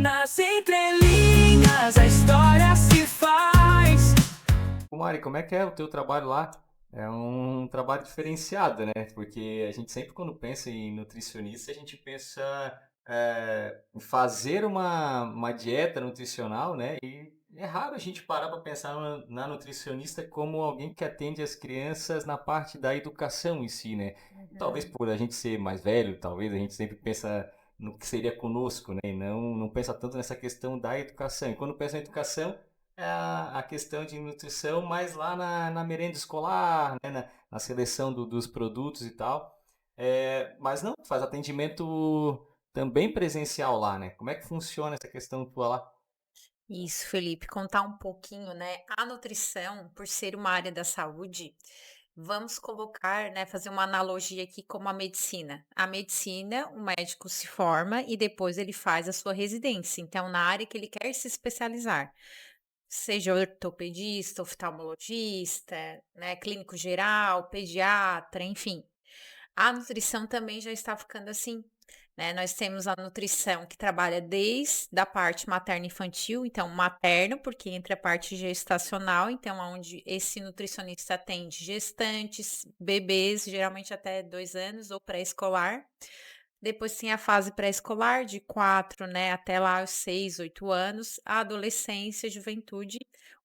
Nas entrelinhas a história se faz. Ô Mari, como é que é o teu trabalho lá? É um trabalho diferenciado, né? Porque a gente sempre, quando pensa em nutricionista, a gente pensa em fazer uma dieta nutricional, né? E é raro a gente parar para pensar na nutricionista como alguém que atende as crianças na parte da educação em si, né? Talvez Uhum. por a gente ser mais velho, talvez a gente sempre pensa no que seria conosco, né? E não pensa tanto nessa questão da educação. E quando pensa em educação, é a questão de nutrição, mas lá na merenda escolar, né, na seleção dos produtos e tal. Mas não, faz atendimento também presencial lá, né? Como é que funciona essa questão tua lá? Isso, Felipe, contar um pouquinho, né? A nutrição, por ser uma área da saúde, vamos colocar, né, fazer uma analogia aqui como a medicina. A medicina, o médico se forma e depois ele faz a sua residência. Então, na área que ele quer se especializar, seja ortopedista, oftalmologista, né, clínico geral, pediatra, enfim. A nutrição também já está ficando assim, né? Nós temos a nutrição que trabalha desde a parte materno infantil, então materno, porque entra a parte gestacional, então onde esse nutricionista atende gestantes, bebês, geralmente até 2 anos, ou pré-escolar. Depois tem a fase pré-escolar, de 4, né, até lá os 6, 8 anos, a adolescência, a juventude,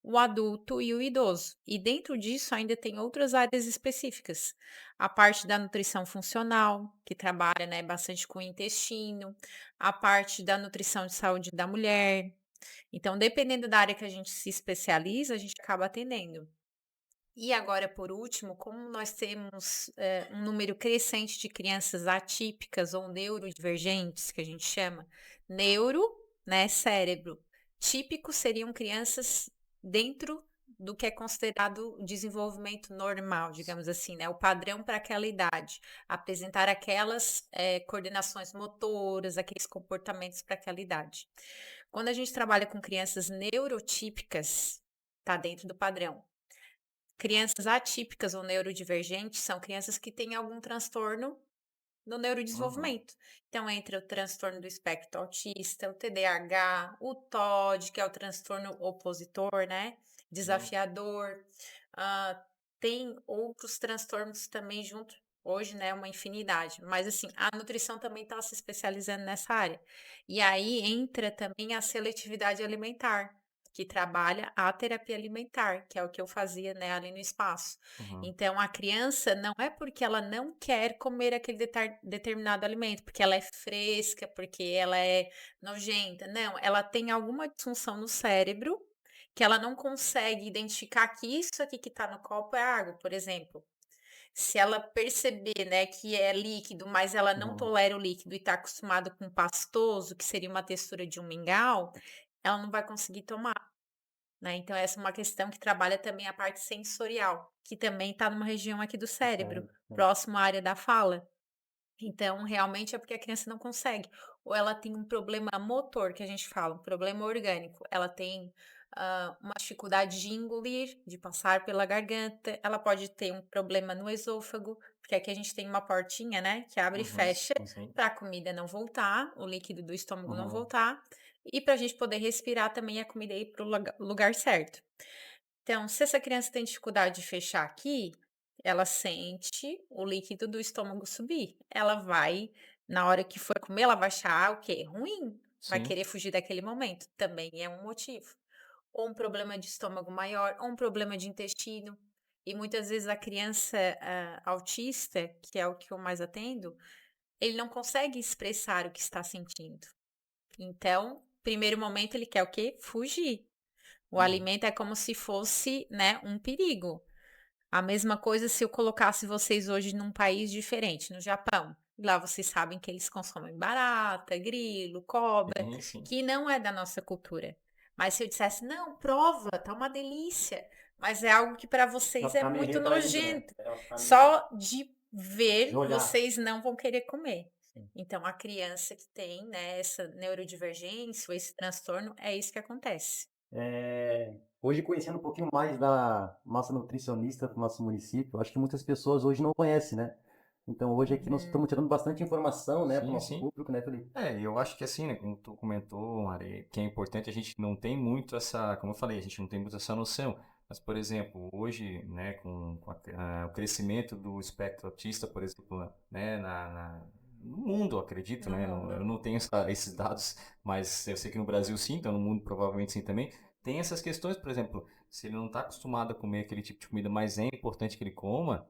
o adulto e o idoso. E dentro disso ainda tem outras áreas específicas. A parte da nutrição funcional, que trabalha, né, bastante com o intestino, a parte da nutrição de saúde da mulher. Então, dependendo da área que a gente se especializa, a gente acaba atendendo. E agora, por último, como nós temos um número crescente de crianças atípicas ou neurodivergentes, que a gente chama, neuro, né, cérebro, típico seriam crianças dentro do que é considerado o desenvolvimento normal, digamos assim, né, o padrão para aquela idade, apresentar aquelas coordenações motoras, aqueles comportamentos para aquela idade. Quando a gente trabalha com crianças neurotípicas, está dentro do padrão. Crianças atípicas ou neurodivergentes são crianças que têm algum transtorno no Uhum. neurodesenvolvimento. Então, entra o transtorno do espectro autista, o TDAH, o TOD, que é o transtorno opositor, né? Sim. Desafiador. Ah, tem outros transtornos também junto. Hoje, né, uma infinidade. Mas, assim, a nutrição também está se especializando nessa área. E aí entra também a seletividade alimentar, que trabalha a terapia alimentar, que é o que eu fazia, né, ali no espaço. Uhum. Então, a criança não é porque ela não quer comer aquele determinado alimento, porque ela é fresca, porque ela é nojenta. Não, ela tem alguma disfunção no cérebro que ela não consegue identificar que isso aqui que está no copo é água, por exemplo. Se ela perceber, né, que é líquido, mas ela não Uhum. tolera o líquido e está acostumada com pastoso, que seria uma textura de um mingau, ela não vai conseguir tomar, né? Então, essa é uma questão que trabalha também a parte sensorial, que também está numa região aqui do cérebro, Sério. É. próximo à área da fala. Então, realmente é porque a criança não consegue. Ou ela tem um problema motor, que a gente fala, um problema orgânico. Ela tem uma dificuldade de engolir, de passar pela garganta. Ela pode ter um problema no esôfago, porque aqui a gente tem uma portinha, né, que abre e Uhum. fecha Sim, sim. para a comida não voltar, o líquido do estômago não Uhum. voltar, e para a gente poder respirar também a comida ir para o lugar certo. Então, se essa criança tem dificuldade de fechar aqui, ela sente o líquido do estômago subir. Ela vai, na hora que for comer, ela vai achar o quê? Ruim. Vai Sim. querer fugir daquele momento. Também é um motivo. Ou um problema de estômago maior, ou um problema de intestino. E muitas vezes a criança autista, que é o que eu mais atendo, ele não consegue expressar o que está sentindo. Então, primeiro momento ele quer o quê? Fugir. O Uhum. alimento é como se fosse, né, um perigo. A mesma coisa se eu colocasse vocês hoje num país diferente, no Japão. Lá vocês sabem que eles consomem barata, grilo, cobra, Sim, sim. que não é da nossa cultura. Mas se eu dissesse, não, prova, tá uma delícia, mas é algo que para Vai vocês é ficar meio muito retraído, né? nojento. Vai ficar meio Só de de ver, olhar. vocês não vão querer comer. Sim. Então, a criança que tem, né, essa neurodivergência ou esse transtorno, é isso que acontece. Hoje, conhecendo um pouquinho mais da nossa nutricionista do nosso município, acho que muitas pessoas hoje não conhecem, né? Então hoje aqui nós estamos tirando bastante informação, né, para o Sim, nosso sim. público, né, Felipe? Eu acho que assim, né, como tu comentou, Mari, que é importante, a gente não tem muito essa, como eu falei, a gente não tem muito essa noção. Mas, por exemplo, hoje, né, o crescimento do espectro autista, por exemplo, né, no mundo, eu acredito, No né, mundo. eu não tenho esses dados, mas eu sei que no Brasil sim, então no mundo provavelmente sim também. Tem essas questões, por exemplo, se ele não está acostumado a comer aquele tipo de comida, mas é importante que ele coma,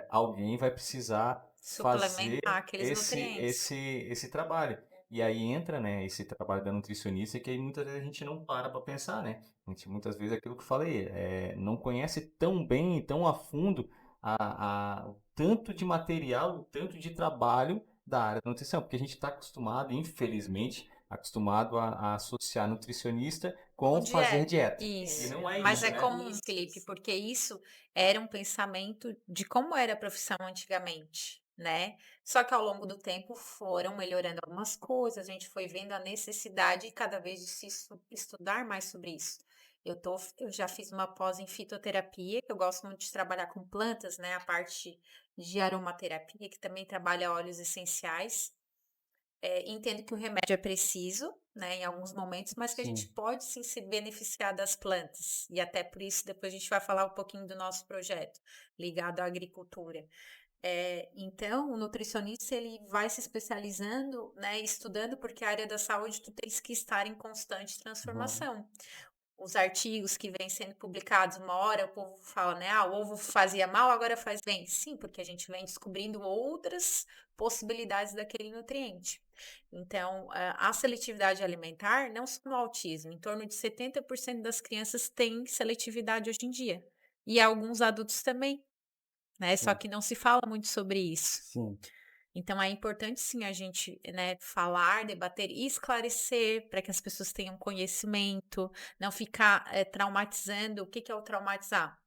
alguém vai precisar fazer Suplementar aqueles nutrientes. esse trabalho. E aí entra, né, esse trabalho da nutricionista que aí muitas vezes a gente não para pensar, né? A gente muitas vezes é aquilo que eu falei, não conhece tão bem e tão a fundo o tanto de material, o tanto de trabalho da área da nutrição, porque a gente está acostumado, infelizmente, acostumado a associar nutricionista Com com fazer dieta. dieta. E Isso. não é Mas isso, é né? comum, Felipe, porque isso era um pensamento de como era a profissão antigamente, né? Só que ao longo do tempo foram melhorando algumas coisas, a gente foi vendo a necessidade cada vez de se estudar mais sobre isso. Eu já fiz uma pós em fitoterapia, que eu gosto muito de trabalhar com plantas, né? A parte de aromaterapia, que também trabalha óleos essenciais. Entendo que o remédio é preciso, né, em alguns momentos, mas que a gente Sim, pode sim se beneficiar das plantas. E até por isso, depois a gente vai falar um pouquinho do nosso projeto ligado à agricultura. Então, o nutricionista ele vai se especializando, né, estudando, porque a área da saúde tu tens que estar em constante vamos. transformação. Os artigos que vêm sendo publicados, uma hora o povo fala, né? Ah, o ovo fazia mal, agora faz bem. Sim, porque a gente vem descobrindo outras possibilidades daquele nutriente. Então, a seletividade alimentar, não só no autismo, em torno de 70% das crianças têm seletividade hoje em dia. E alguns adultos também, né? Só Sim, que não se fala muito sobre isso. sim, Então é importante sim a gente, né, falar, debater e esclarecer para que as pessoas tenham conhecimento, não ficar traumatizando. O que que é o traumatizar?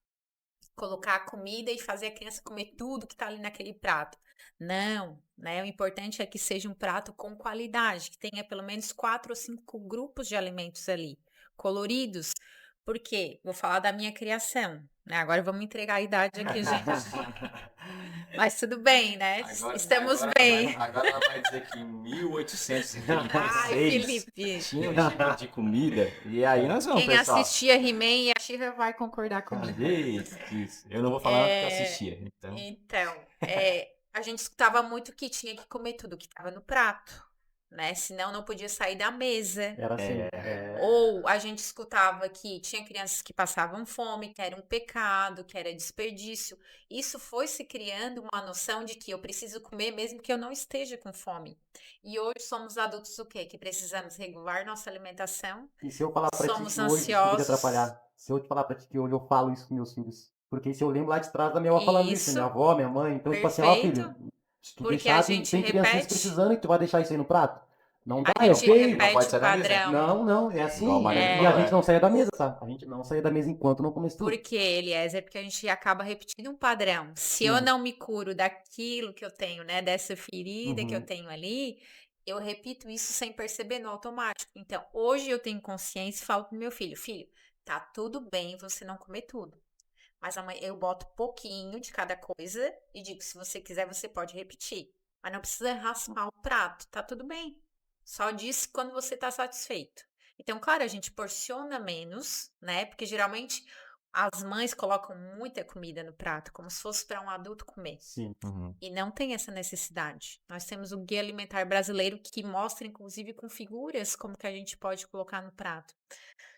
Colocar a comida e fazer a criança comer tudo que está ali naquele prato. Não, né? O importante é que seja um prato com qualidade, que tenha pelo menos 4 ou 5 grupos de alimentos ali, coloridos. Por quê? Vou falar da minha criação, né? Agora vamos entregar a idade aqui, gente. Mas tudo bem, né? Estamos bem. Agora ela vai dizer que em Ai, 1836 Felipe. tinha um tipo de comida. E aí nós vamos, Quem pessoal. assistia He-Man e a She-Ra vai concordar comigo. Isso. Eu não vou falar nada porque eu É, assistia. Então, então, a gente escutava muito que tinha que comer tudo que estava no prato, né? Senão não podia sair da mesa. era assim. Ou a gente escutava que tinha crianças que passavam fome, que era um pecado, que era desperdício. Isso foi se criando uma noção de que eu preciso comer mesmo que eu não esteja com fome. E hoje somos adultos o quê? Que precisamos regular nossa alimentação, E se eu falar pra ti somos que hoje, desculpa te ansiosos. atrapalhar, se eu te falar pra ti que hoje eu falo isso com meus filhos, porque se eu lembro lá de trás da minha avó falando isso, Isso, minha avó, minha mãe, então tipo assim, ó perfeito, filho, se tu porque a deixar, gente tem criancinhas repete, precisando e tu vai deixar isso aí no prato? Não dá, a é gente ok? não pode repete o sair da mesa. padrão. Não, não, é Igual a assim, Mariana e a falou, gente não saia da mesa, tá? A gente não saia da mesa enquanto não comesse tudo. Por quê, Eliezer? Porque a gente acaba repetindo um padrão. Se eu Sim, não me curo daquilo que eu tenho, né, dessa ferida que eu uhum, tenho ali, eu repito isso sem perceber no automático. Então, hoje eu tenho consciência e falo pro meu filho, filho, tá tudo bem você não comer tudo. Mas amanhã eu boto pouquinho de cada coisa e digo, se você quiser, você pode repetir. Mas não precisa raspar o prato, tá tudo bem. Só diz quando você tá satisfeito. Então, claro, a gente porciona menos, né? Porque geralmente as mães colocam muita comida no prato, como se fosse para um adulto comer. sim. Uhum. E não tem essa necessidade. Nós temos o Guia Alimentar Brasileiro que mostra, inclusive, com figuras como que a gente pode colocar no prato.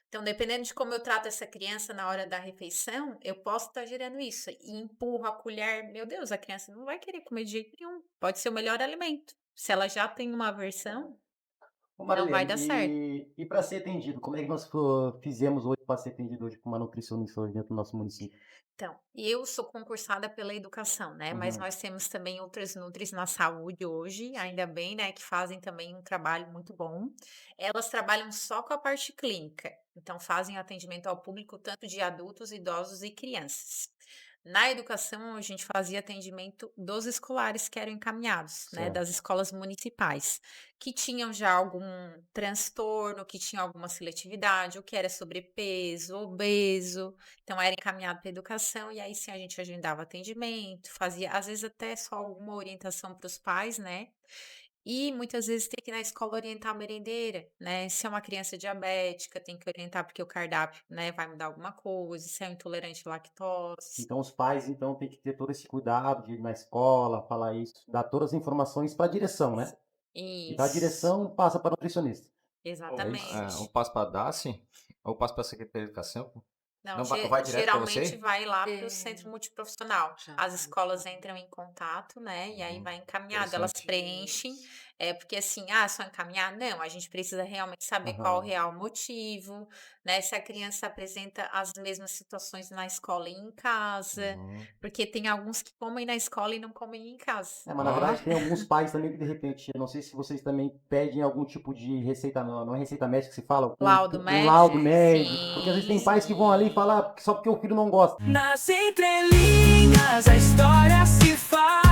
Então, dependendo de como eu trato essa criança na hora da refeição, eu posso estar gerando isso. E empurro a colher, meu Deus, a criança não vai querer comer de jeito nenhum. Pode ser o melhor alimento. Se ela já tem uma aversão, Ô não vai Marilene, dar certo. e para ser atendido, como é que nós fizemos hoje para ser atendido hoje com uma nutricionista hoje dentro do nosso município? Então, eu sou concursada pela educação, né? Mas Uhum. nós temos também outras nutris na saúde hoje, ainda bem, né? Que fazem também um trabalho muito bom. Elas trabalham só com a parte clínica, então fazem atendimento ao público tanto de adultos, idosos e crianças. Na educação, a gente fazia atendimento dos escolares que eram encaminhados, né, Certo. das escolas municipais, que tinham já algum transtorno, que tinham alguma seletividade, ou que era sobrepeso, obeso, então era encaminhado para educação, e aí sim a gente agendava atendimento, fazia, às vezes até só alguma orientação para os pais, né? E muitas vezes tem que ir na escola orientar a merendeira, né? Se é uma criança diabética, tem que orientar porque o cardápio, né, vai mudar alguma coisa, se é um intolerante à lactose. Então os pais então têm que ter todo esse cuidado de ir na escola, falar isso, dar todas as informações para a direção, né? E da Isso, direção passa para o nutricionista. Ou É isso? um exatamente. passo para a DASSE, ou passo para a Secretaria de Educação. Não, Não vai direto para geralmente você? vai lá para o É, centro multiprofissional. já As vai. escolas entram em contato, né? E aí vai encaminhado. Elas Interessante. preenchem, Isso. porque assim, só encaminhar? Não, a gente precisa realmente saber qual o Aham. real motivo, né? Se a criança apresenta as mesmas situações na escola e em casa, Uhum. porque tem alguns que comem na escola e não comem em casa. Mas na Ah, verdade tem alguns pais também que de repente, eu não sei se vocês também pedem algum tipo de receita, não é receita médica que se fala, Laudo um laudo médico? médico, porque às vezes tem Sim, pais que vão ali falar só porque o filho não gosta. Nas entrelinhas a história se faz.